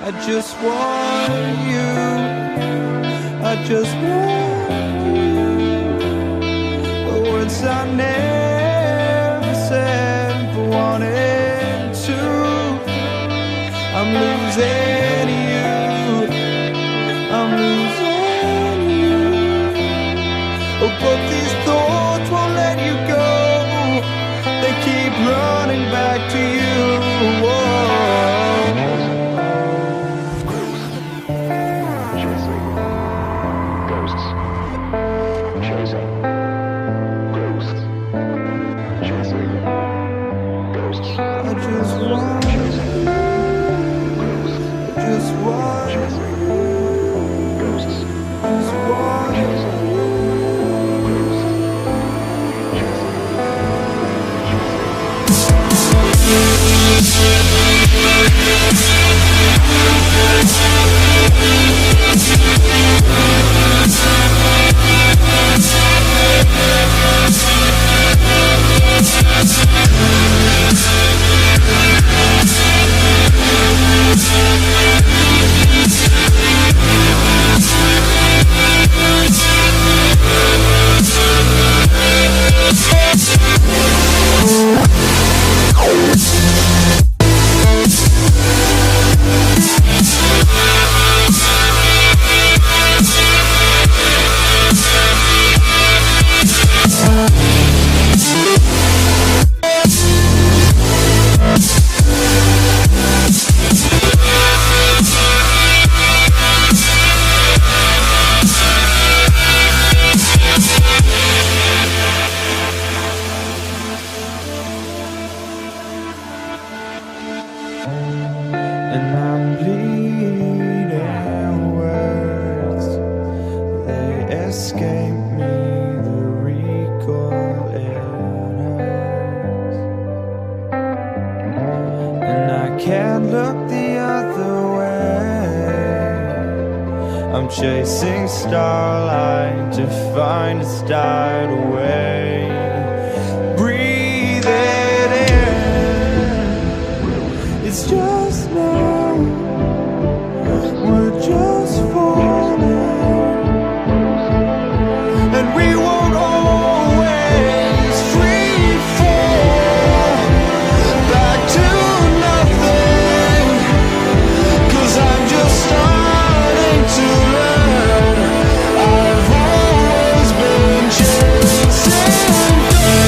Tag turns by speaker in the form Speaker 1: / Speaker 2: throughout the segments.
Speaker 1: I just want you. I just want you. The words I never said but wanted to. I'm losing you. I'm losing you. Oh, but these thoughts won't let you go. They keep running back to you. Whoa. And I'm bleeding words, they escape me, the recall errors. And I can't look the other way. I'm chasing starlight to find it's died away. Breathe it in. It's just now, we're just falling, and we won't always free fall back to nothing, 'cause I'm just starting to learn. I've always been chasing things.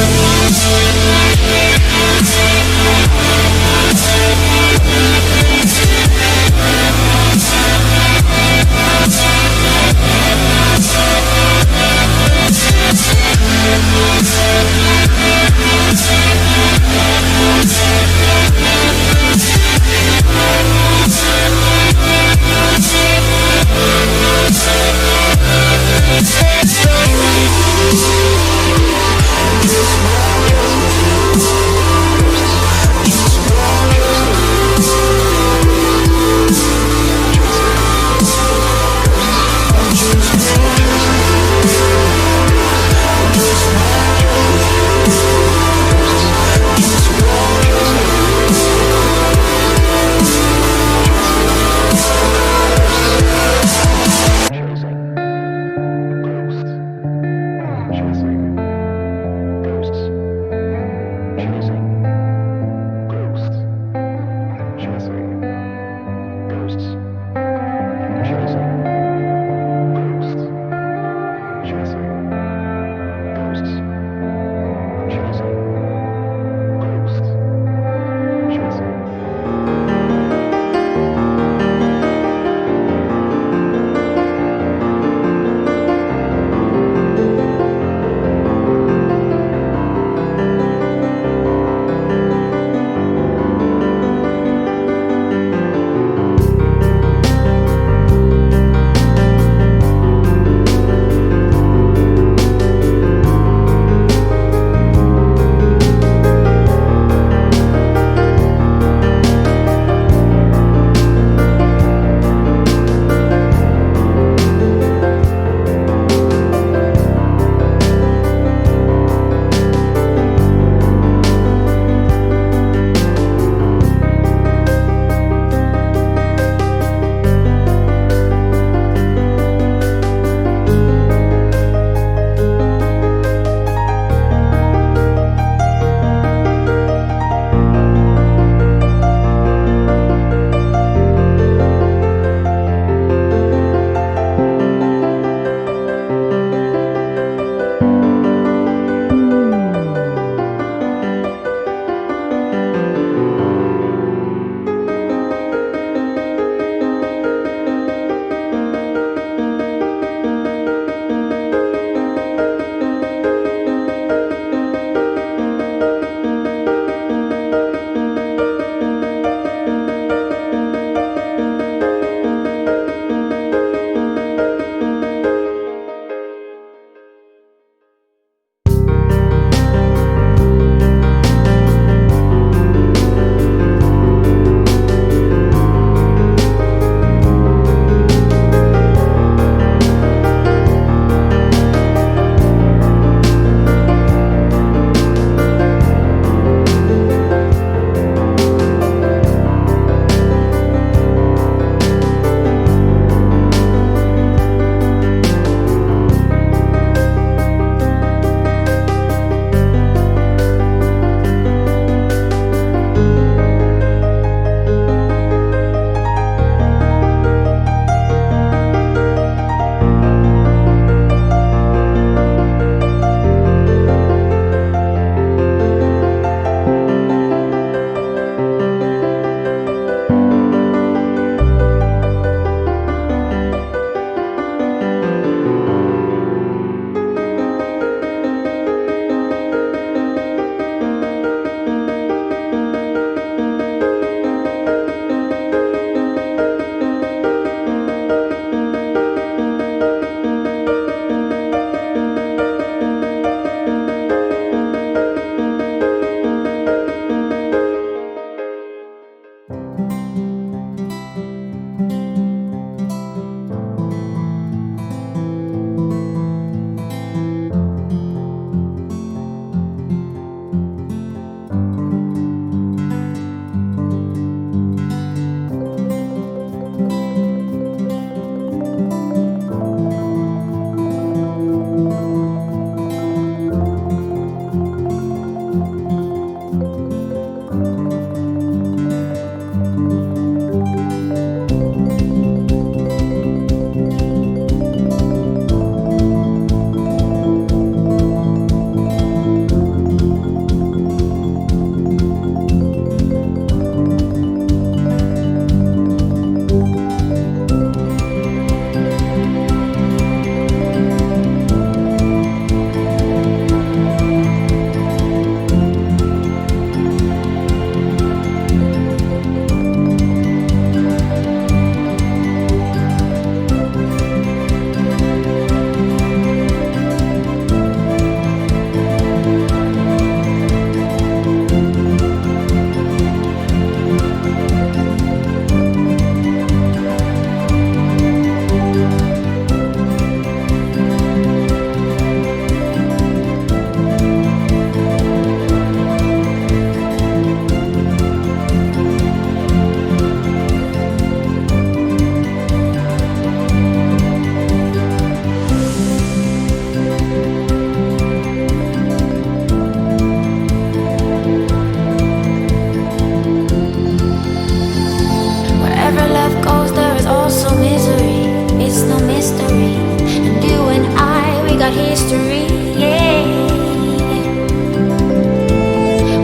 Speaker 2: history, yeah.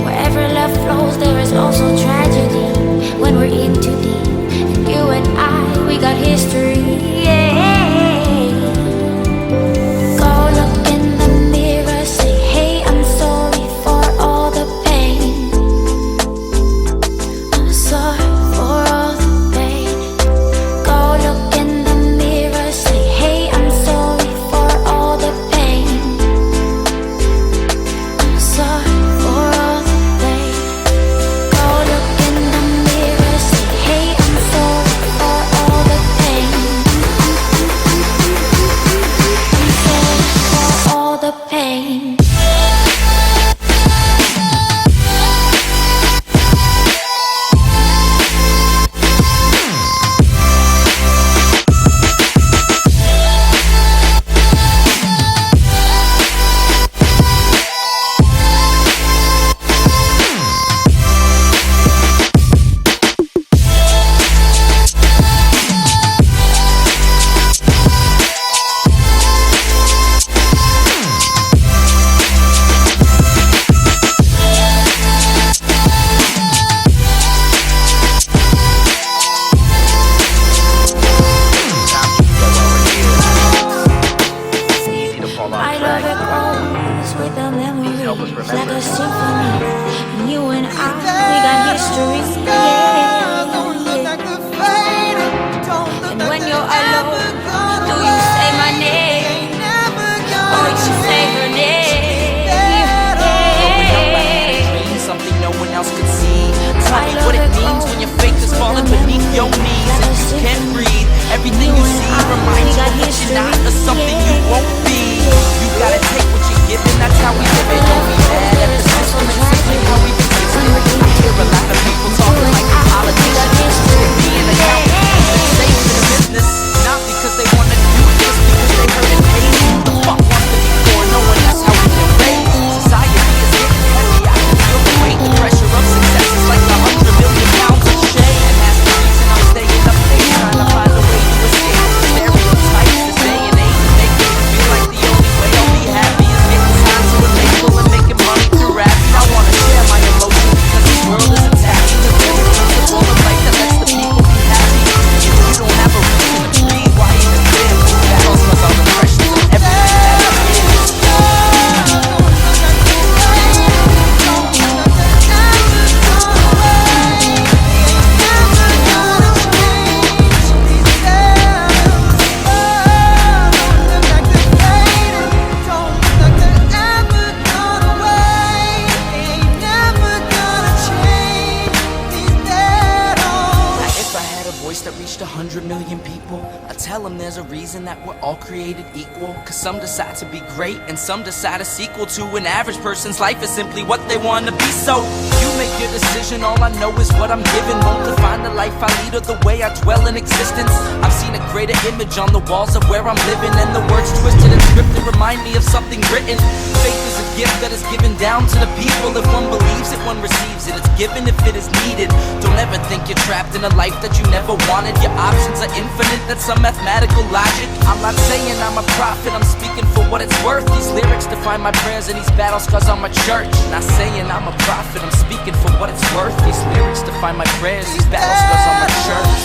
Speaker 2: Wherever love flows, there is also tragedy. When we're in too deep, and you and I, we got history, yeah. Go look in the mirror, say, hey, I'm sorry for all the pain. I'm sorry for all the pain. Go look in the mirror, say, hey, I'm sorry for all the pain. I'm sorry for all the pain. Go look in the mirror, say, hey, I'm sorry for all the pain. I'm sorry for all the pain. I love it grows with the memories like a symphony. And you and I, we got history, yeah. And when you're alone, do you say my name? Or you say her name?
Speaker 3: Means something no one else could see. Tell me what it means when your faith is falling beneath your knees and you can't breathe. Everything you see reminds you of what you're not or something you won't be. You gotta take what you're given, that's how we live it. Don't be mad at the system, it's simply how we exist. I hear a lot of people talking like a politician, being accountants, they're safe in the business. Not because they wanna do it, just because they heard it paid. Who the fuck wants to be poor, knowing that's how we get raised? Society is getting heavy, I can feel the weight. The pressure of success is like 100 million pounds of shame. And that's the reason I'm staying up late, trying to find a way to escape the stereotypes this day and age. They make me feel like the only way I'll be happy is getting signed to a label and making money through rapping. I wanna share my emotions because this world is attached to the principle of life that lets the people be happy. If you don't have a reason to breathe, why even live? Battles cause all the pressures of everything that is. That reached 100 million people, I tell them there's a reason that we're all created equal. Cause some decide to be great and some decide a sequel to an average person's life is simply what they want to be. So you make your decision, all I know is what I'm given. Won't define the life I lead or the way I dwell in existence. I've seen a greater image on the walls of where I'm living, and the words twisted and scripted remind me of something written. Faith is a gift that is given down to the people. If one believes it, one receives it. It's given if it is needed. Don't ever think you're trapped in a life that you never wanted. Your options are infinite, that's some mathematical logic. I'm not saying I'm a prophet, I'm speaking for what it's worth. These lyrics define my prayers and these battle scars on my church. Not saying I'm a prophet, I'm speaking for what it's worth. These lyrics define my prayers, these battle scars on my church.